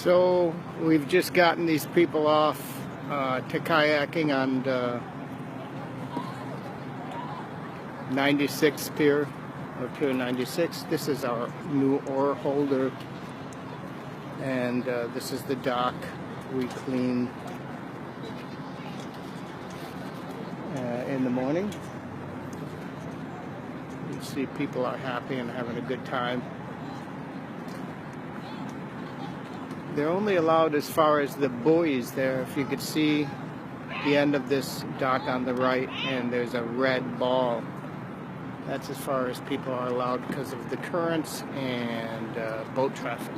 So we've just gotten these people off to kayaking on 96 Pier, or Pier 96. This is our new oar holder, and this is the dock we clean in the morning. You see people are happy and having a good time. They're only allowed as far as the buoys there. If you could see the end of this dock on the right, and there's a red ball. That's as far as people are allowed because of the currents and boat traffic.